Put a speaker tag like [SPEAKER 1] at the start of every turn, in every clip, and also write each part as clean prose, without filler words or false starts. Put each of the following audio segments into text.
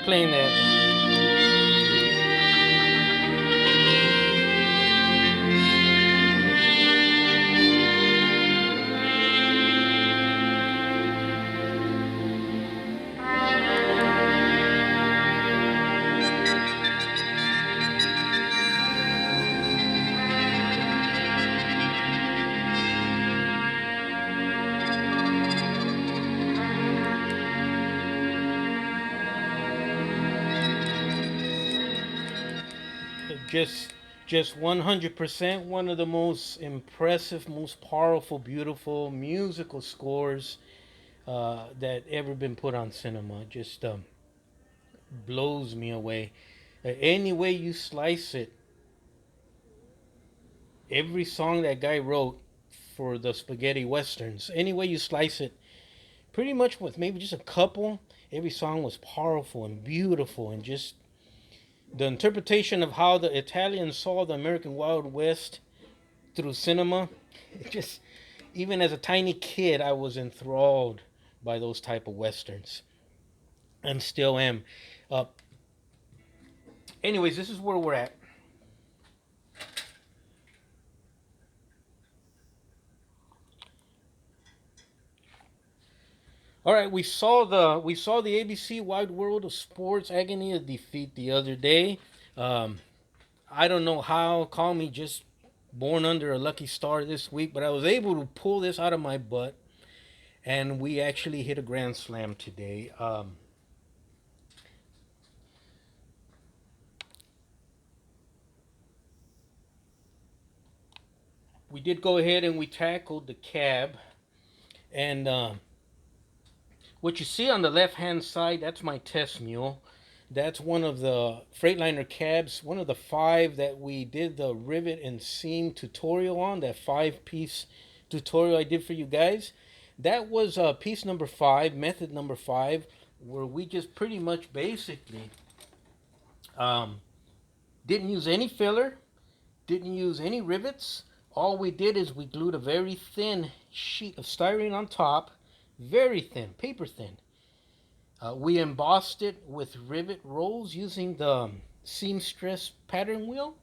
[SPEAKER 1] playing that. Just just 100% one of the most impressive, most powerful, beautiful musical scores that ever been put on cinema. Just blows me away. Any way you slice it, every song that guy wrote for the spaghetti westerns, any way you slice it, pretty much with maybe just a couple, every song was powerful and beautiful, and just the interpretation of how the Italians saw the American Wild West through cinema. It just, even as a tiny kid, I was enthralled by those type of westerns, and still am. Uh, Anyways, this is where we're at. All right, we saw the ABC Wide World of Sports Agony of Defeat the other day. Um, I don't know how. Call me just born under a lucky star this week, but I was able to pull this out of my butt, and we actually hit a grand slam today. We did go ahead and we tackled the cab, and what you see on the left hand side, that's my test mule. That's one of the Freightliner cabs, one of the five that we did the rivet and seam tutorial on, that 5 piece tutorial I did for you guys. That was piece number 5, method number 5, where we just pretty much basically um, didn't use any filler, didn't use any rivets. All we did is we glued a very thin sheet of styrene on top, very thin, paper thin. We embossed it with rivet rolls using the seamstress pattern wheel.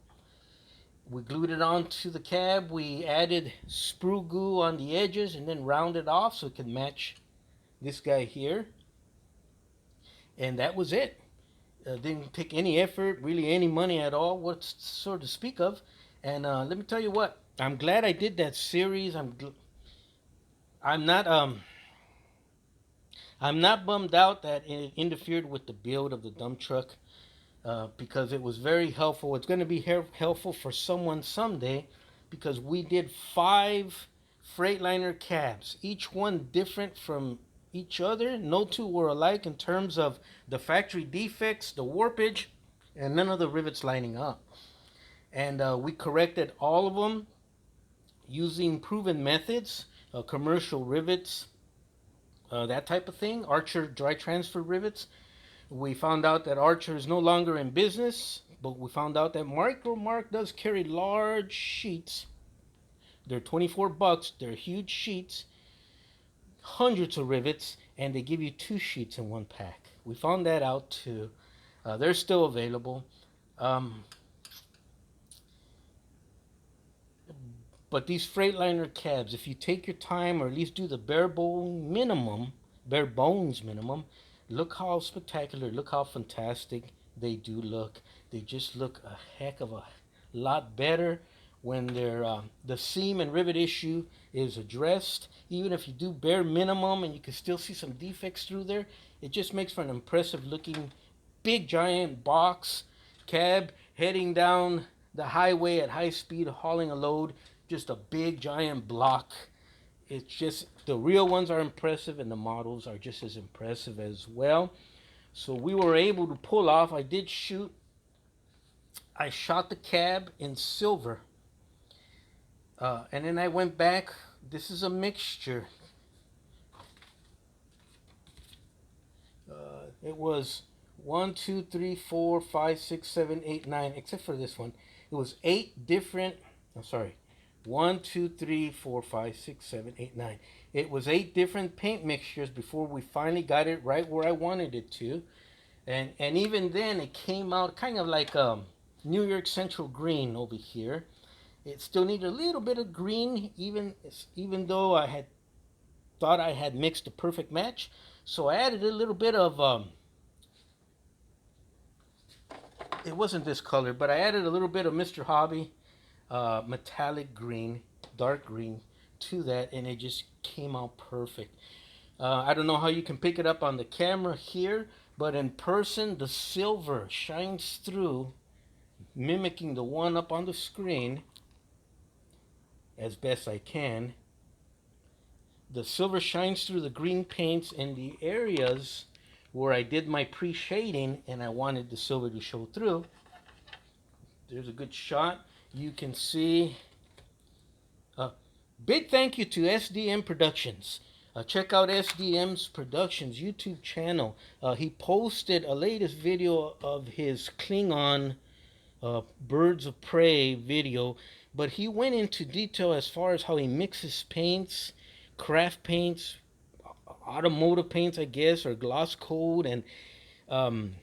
[SPEAKER 1] We glued it onto the cab. We added sprue glue on the edges and then rounded off so it could match this guy here. And that was it. Didn't take any effort, really any money at all, what sort to speak of. And let me tell you what, I'm glad I did that series. I'm not I'm not bummed out that it interfered with the build of the dump truck, because it was very helpful. It's going to be helpful for someone someday, because we did 5 Freightliner cabs, each one different from each other. No two were alike in terms of the factory defects, the warpage, and none of the rivets lining up. And we corrected all of them using proven methods, commercial rivets, that type of thing, Archer dry transfer rivets. We found out that Archer is no longer in business, but we found out that Micromark does carry large sheets. They're 24 bucks. They're huge sheets, hundreds of rivets, and they give you 2 sheets in one pack. We found that out too. They're still available. Um, but these Freightliner cabs, if you take your time or at least do the bare bones minimum, look how spectacular, look how fantastic they do look. They just look a heck of a lot better when they're the seam and rivet issue is addressed. Even if you do bare minimum and you can still see some defects through there, it just makes for an impressive looking big giant box cab heading down the highway at high speed hauling a load. Just a big giant block. It's just, the real ones are impressive and the models are just as impressive as well. So we were able to pull off. I shot the cab in silver, and then I went back. This is a mixture. It was 1, 2, 3, 4, 5, 6, 7, 8, 9, except for this one. It was 8 different. I'm sorry. 1, 2, 3, 4, 5, 6, 7, 8, 9. It was 8 different paint mixtures before we finally got it right where I wanted it to. And even then it came out kind of like New York Central green over here. It still needed a little bit of green, even though I had thought I had mixed a perfect match. So I added a little bit of it wasn't this color, but I added a little bit of Mr. Hobby metallic green, dark green to that, and it just came out perfect. I don't know how you can pick it up on the camera here, but in person, the silver shines through, mimicking the one up on the screen as best I can. The silver shines through the green paints in the areas where I did my pre-shading and I wanted the silver to show through. There's a good shot. You can see. Big thank you to SDM Productions. Check out SDM's Productions YouTube channel. He posted a latest video of his Klingon Birds of Prey video, but he went into detail as far as how he mixes paints, craft paints, automotive paints, I guess, or gloss coat, and um,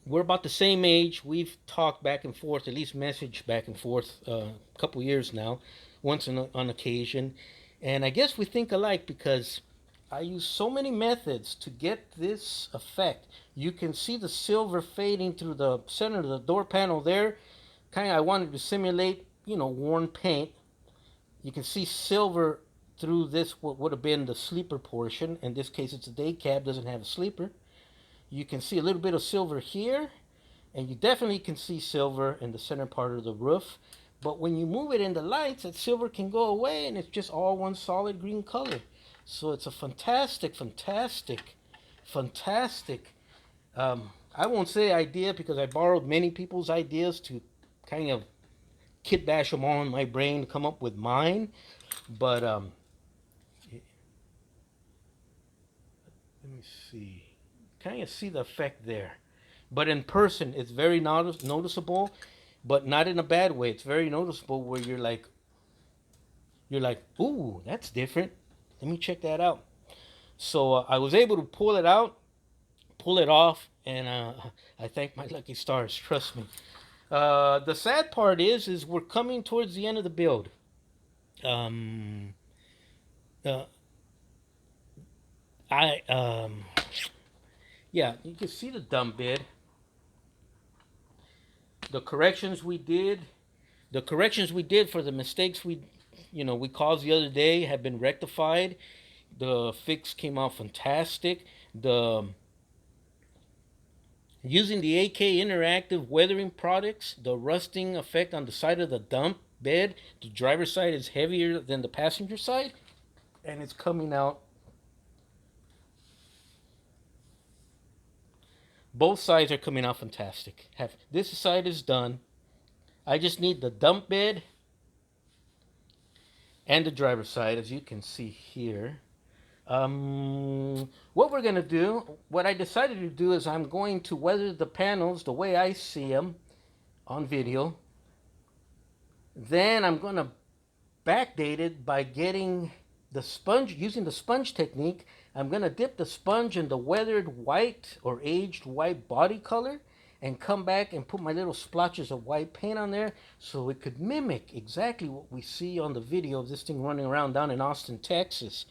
[SPEAKER 1] we're about the same age. We've talked back and forth, at least messaged back and forth, a couple years now, once on occasion, and I guess we think alike because I use so many methods to get this effect. You can see the silver fading through the center of the door panel there. Kind of, I wanted to simulate, worn paint. You can see silver through this, what would have been the sleeper portion. In this case, it's a day cab, doesn't have a sleeper. You can see a little bit of silver here, and you definitely can see silver in the center part of the roof. But when you move it in the lights, that silver can go away, and it's just all one solid green color. So it's a fantastic, fantastic, fantastic, I won't say idea because I borrowed many people's ideas to kind of kit bash them all in my brain to come up with mine. But let me see. Kind of see the effect there. But in person, it's very noticeable, but not in a bad way. It's very noticeable where you're like, ooh, that's different. Let me check that out. So I was able to pull it out, pull it off, and I thank my lucky stars. Trust me. The sad part is we're coming towards the end of the build. Um, uh, I yeah, you can see the dump bed. The corrections we did, the corrections we did for the mistakes we caused the other day have been rectified. The fix came out fantastic. The Using the AK interactive weathering products, the rusting effect on the side of the dump bed, the driver's side is heavier than the passenger side, and it's coming out. Both sides are coming out fantastic. This side is done. I just need the dump bed and the driver's side, as you can see here. What we're going to do, what I decided to do is I'm going to weather the panels the way I see them on video. Then I'm going to backdate it by getting the sponge, using the sponge technique. I'm going to dip the sponge in the weathered white or aged white body color and come back and put my little splotches of white paint on there so it could mimic exactly what we see on the video of this thing running around down in Austin, Texas.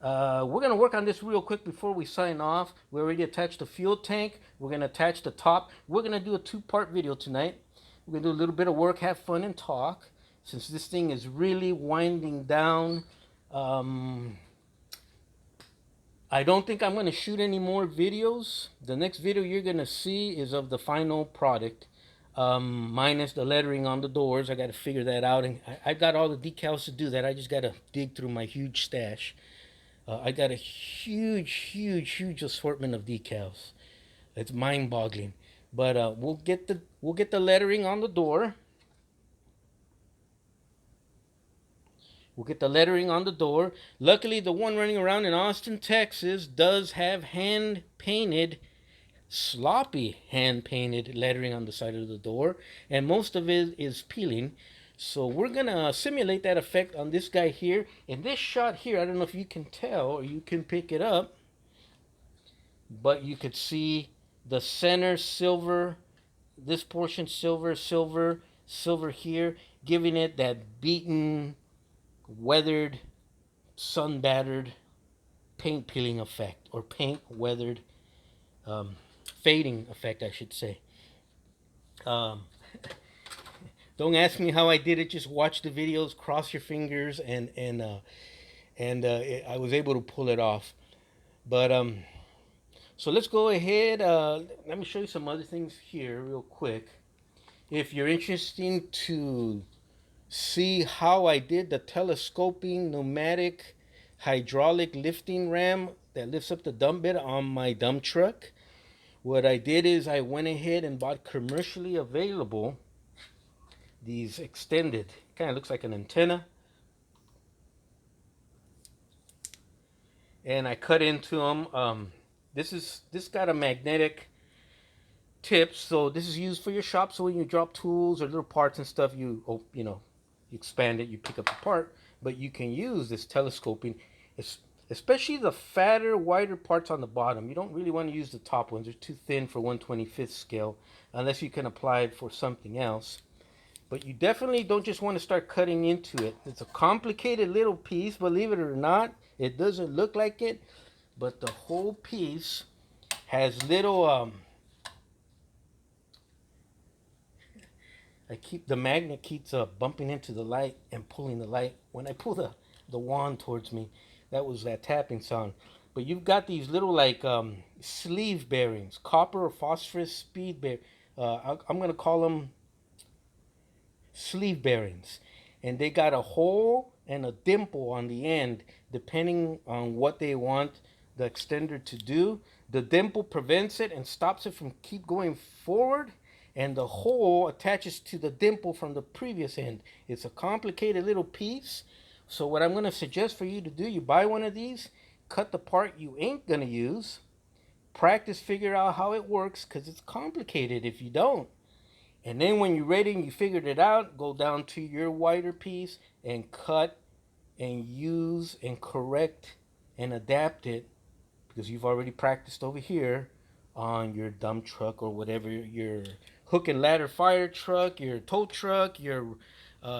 [SPEAKER 1] We're going to work on this real quick before we sign off. We already attached the fuel tank. We're going to attach the top. We're going to do a two-part video tonight. We're going to do a little bit of work, have fun, and talk. Since this thing is really winding down, I don't think I'm going to shoot any more videos. The next video you're going to see is of the final product, minus the lettering on the doors. I got to figure that out, and I've got all the decals to do that. I just got to dig through my huge stash. I got a huge, huge, huge assortment of decals. It's mind-boggling. But we'll get the lettering on the door. We'll get the lettering on the door. Luckily, the one running around in Austin, Texas, does have hand-painted, sloppy hand-painted lettering on the side of the door, and most of it is peeling. So we're gonna simulate that effect on this guy here. In this shot here, I don't know if you can tell or you can pick it up, but you could see the center silver, this portion silver, silver, silver here, giving it that beaten, weathered, sun battered paint peeling effect, or paint weathered um, fading effect, I should say. Um, don't ask me how I did it. Just watch the videos, cross your fingers, and I was able to pull it off. But so let's go ahead. Let me show you some other things here real quick. If you're interested to see how I did the telescoping pneumatic hydraulic lifting ram that lifts up the dump bed on my dump truck, what I did is I went ahead and bought commercially available these extended, kind of looks like an antenna, and I cut into them. This got a magnetic tip, so this is used for your shop. So when you drop tools or little parts and stuff, you expand it, you pick up the part. But you can use this telescoping, especially the fatter, wider parts on the bottom. You don't really want to use the top ones; they're too thin for 1/25th scale, unless you can apply it for something else. But you definitely don't just want to start cutting into it. It's a complicated little piece, believe it or not. It doesn't look like it, but the whole piece has little the magnet keeps bumping into the light and pulling the light. When I pull the wand towards me, that was that tapping sound. But you've got these little like sleeve bearings, copper or phosphorus speed bear. I'm gonna call them sleeve bearings, and they got a hole and a dimple on the end, depending on what they want the extender to do. The dimple prevents it and stops it from keep going forward, and the hole attaches to the dimple from the previous end. It's a complicated little piece. So what I'm going to suggest for you to do, you buy one of these, cut the part you ain't going to use, practice, figure out how it works, because it's complicated if you don't. And then when you're ready and you figured it out, go down to your wider piece and cut and use and correct and adapt it, because you've already practiced over here on your dump truck or whatever, your hook and ladder fire truck, your tow truck, your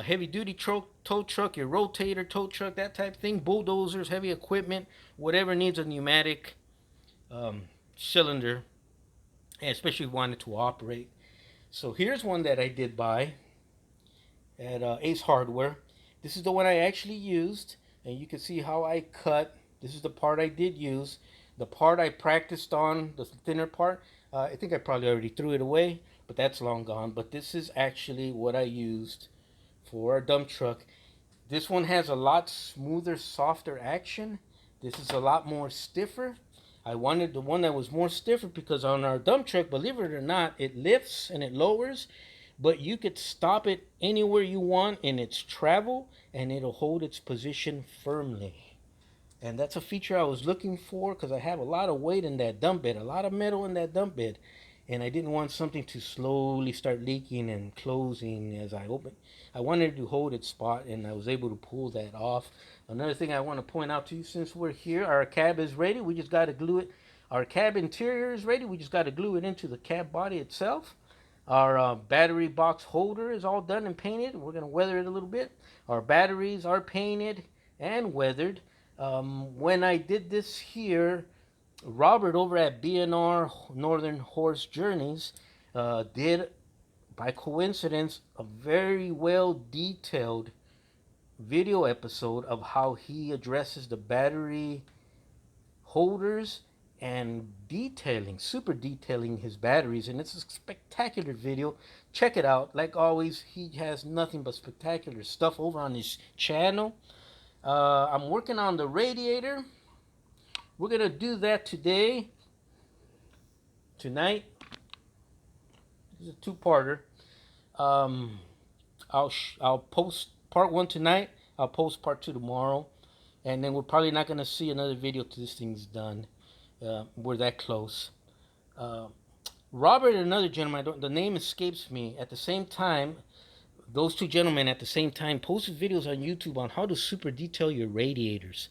[SPEAKER 1] heavy duty tow truck, your rotator tow truck, that type of thing, bulldozers, heavy equipment, whatever needs a pneumatic cylinder, and especially wanted to operate. So here's one that I did buy at Ace Hardware. This is the one I actually used, and you can see how I cut. This is the part I did use. The part I practiced on, the thinner part, I think I probably already threw it away, but that's long gone. But this is actually what I used for a dump truck. This one has a lot smoother, softer action. This is a lot more stiffer. I wanted the one that was more stiffer because on our dump truck, believe it or not, it lifts and it lowers, but you could stop it anywhere you want in its travel and it'll hold its position firmly. And that's a feature I was looking for because I have a lot of weight in that dump bed, a lot of metal in that dump bed. And I didn't want something to slowly start leaking and closing as I open. I wanted to hold its spot, and I was able to pull that off. Another thing I want to point out to you, since we're here, our cab is ready. We just got to glue it. Our cab interior is ready. We just got to glue it into the cab body itself. Our battery box holder is all done and painted. We're going to weather it a little bit. Our batteries are painted and weathered. When I did this here, Robert over at B&R Northern Horse Journeys did, by coincidence, a very well detailed video episode of how he addresses the battery holders and super detailing his batteries. And it's a spectacular video. Check it out. Like always, he has nothing but spectacular stuff over on his channel. I'm working on the radiator. We're going to do that tonight. This is a two-parter. I'll post part 1 tonight. I'll post part 2 tomorrow. And then we're probably not going to see another video till this thing's done. We're that close. Robert and another gentleman, the name escapes me, at the same time, those two gentlemen at the same time posted videos on YouTube on how to super detail your radiators.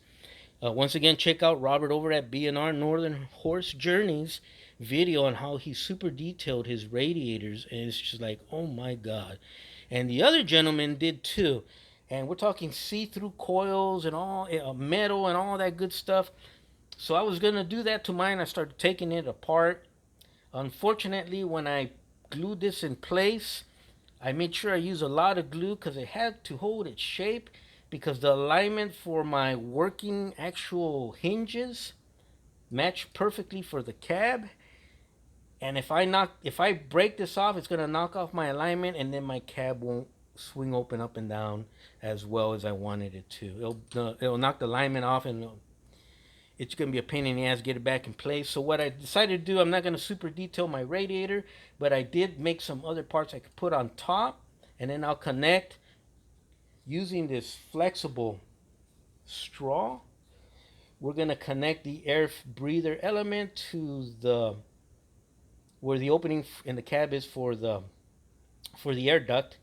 [SPEAKER 1] Once again, check out Robert over at B&R Northern Horse Journeys video on how he super detailed his radiators, and it's just like, oh my god. And the other gentleman did too. And we're talking see-through coils and all metal and all that good stuff. So I was gonna do that to mine. I started taking it apart. Unfortunately, when I glued this in place, I made sure I use a lot of glue because it had to hold its shape, because the alignment for my working actual hinges match perfectly for the cab. And if I break this off, it's gonna knock off my alignment, and then my cab won't swing open up and down as well as I wanted it to. It'll knock the alignment off, and it's gonna be a pain in the ass to get it back in place. So what I decided to do, I'm not gonna super detail my radiator, but I did make some other parts I could put on top, and then I'll connect using this flexible straw. We're gonna connect the air breather element to the where the opening in the cab is for the air duct.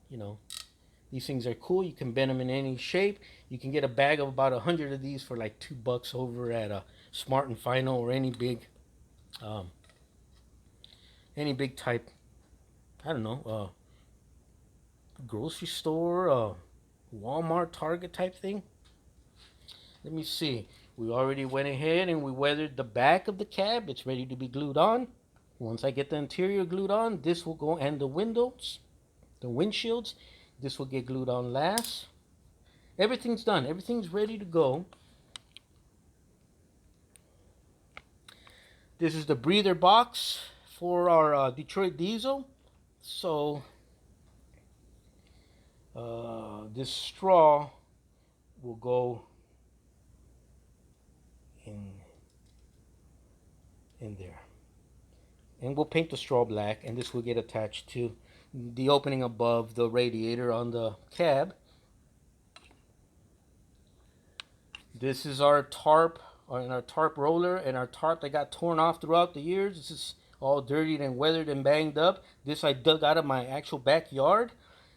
[SPEAKER 1] You know, these things are cool. You can bend them in any shape. You can get a bag of about 100 of these for like $2 over at a Smart and Final or um, any big type. I don't know, grocery store, Walmart, Target type thing. Let me see. We already went ahead and we weathered the back of the cab. It's ready to be glued on. Once I get the interior glued on, this will go, and the windows, the windshields, this will get glued on last. Everything's done. Everything's ready to go. This is the breather box for our Detroit diesel. So this straw will go in there, and we'll paint the straw black, and this will get attached to the opening above the radiator on the cab. This is our tarp, and our tarp roller, and our tarp that got torn off throughout the years. This is all dirtied and weathered and banged up. This I dug out of my actual backyard.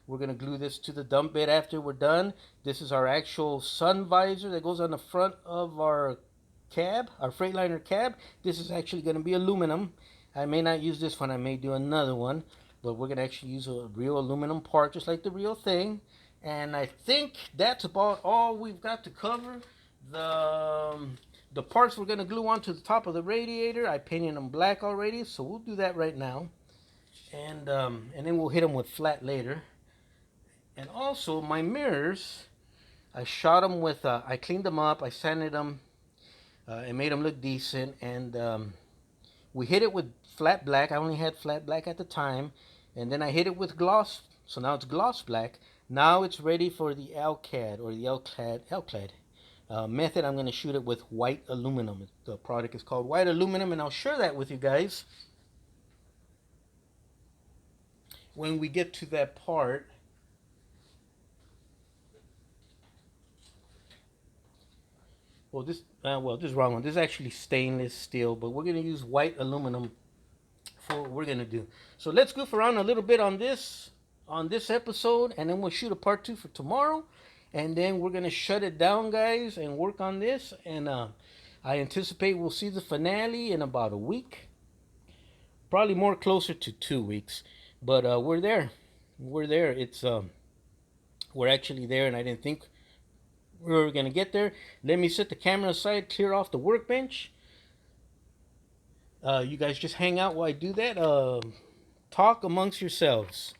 [SPEAKER 1] We're gonna glue this to the dump bed after we're done. This is our actual sun visor that goes on the front of our cab, our Freightliner cab. This is actually gonna be aluminum. I may not use this one, I may do another one, but we're gonna actually use a real aluminum part, just like the real thing. And I think that's about all we've got to cover. The parts we're gonna glue onto the top of the radiator, I painted them black already, so we'll do that right now, and then we'll hit them with flat later. And also my mirrors, I shot them with I cleaned them up, I sanded them, and made them look decent, and we hit it with flat black. I only had flat black at the time, and then I hit it with gloss, so now it's gloss black. Now it's ready for the LCAD, or the LCLAD method. I'm going to shoot it with white aluminum. The product is called white aluminum, and I'll share that with you guys when we get to that part. Well, this is wrong one. This is actually stainless steel, but we're going to use white aluminum for what we're going to do. So let's goof around a little bit on this episode, and then we'll shoot a part 2 for tomorrow, and then we're going to shut it down, guys, and work on this. And I anticipate we'll see the finale in about a week, probably more closer to 2 weeks, but we're there. It's we're actually there, and I didn't think we were going to get there. Let me set the camera aside, clear off the workbench. You guys just hang out while I do that. Talk amongst yourselves.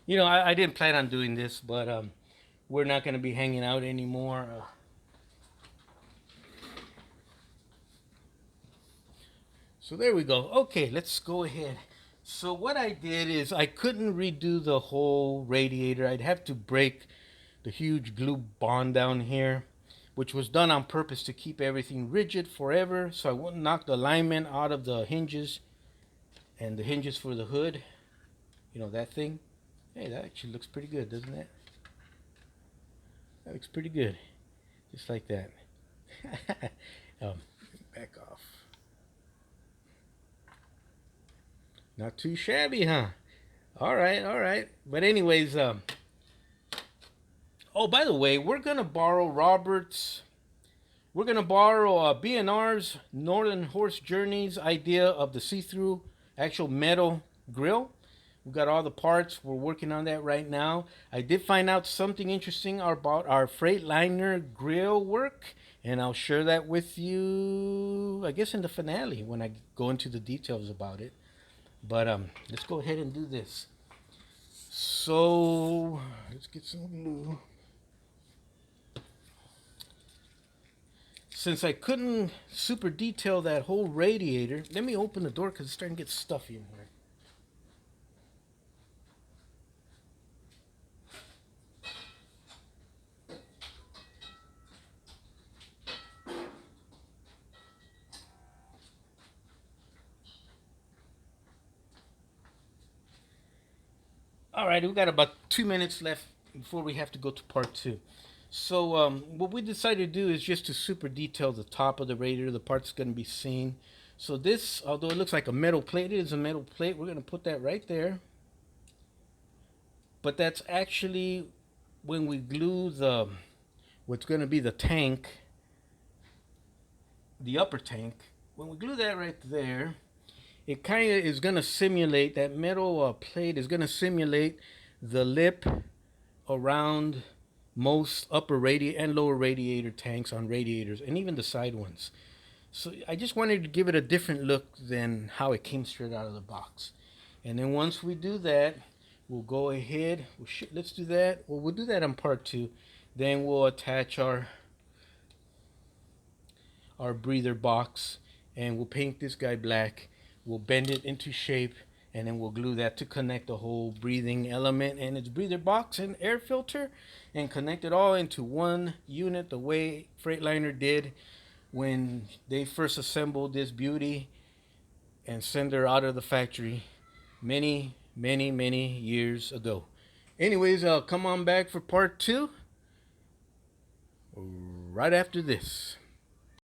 [SPEAKER 1] You know, I didn't plan on doing this, but we're not going to be hanging out anymore. So there we go. Okay, let's go ahead. So what I did is I couldn't redo the whole radiator. I'd have to break the huge glue bond down here, which was done on purpose to keep everything rigid forever, so I wouldn't knock the alignment out of the hinges and the hinges for the hood. You know, that thing. Hey, that actually looks pretty good, doesn't it? That looks pretty good. Just like that. um, Back off. Not too shabby, huh? All right, all right. But anyways, oh, by the way, we're gonna borrow Robert's. We're gonna borrow B&R's Northern Horse Journeys idea of the see-through actual metal grill. We've got all the parts. We're working on that right now. I did find out something interesting about our Freightliner grill work, and I'll share that with you, I guess, in the finale when I go into the details about it. But let's go ahead and do this. So let's get some glue. Since I couldn't super detail that whole radiator, let me open the door because it's starting to get stuffy in here. All right, we've got about 2 minutes left before we have to go to part two. So what we decided to do is just to super detail the top of the radiator, the parts going to be seen. So this, although it looks like a metal plate, it is a metal plate. We're going to put that right there. But that's actually when we glue the, what's going to be the tank, the upper tank. When we glue that right there, it kind of is going to simulate, that metal plate is going to simulate the lip around most upper radiator and lower radiator tanks on radiators, and even the side ones. So I just wanted to give it a different look than how it came straight out of the box. And then once we do that, we'll go ahead. Let's do that. Well, we'll do that on part two. Then we'll attach our breather box, and we'll paint this guy black. We'll bend it into shape, and then we'll glue that to connect the whole breathing element and its breather box and air filter, and connect it all into one unit the way Freightliner did when they first assembled this beauty and sent her out of the factory many, many, many years ago. Anyways, I'll come on back for part two right after this.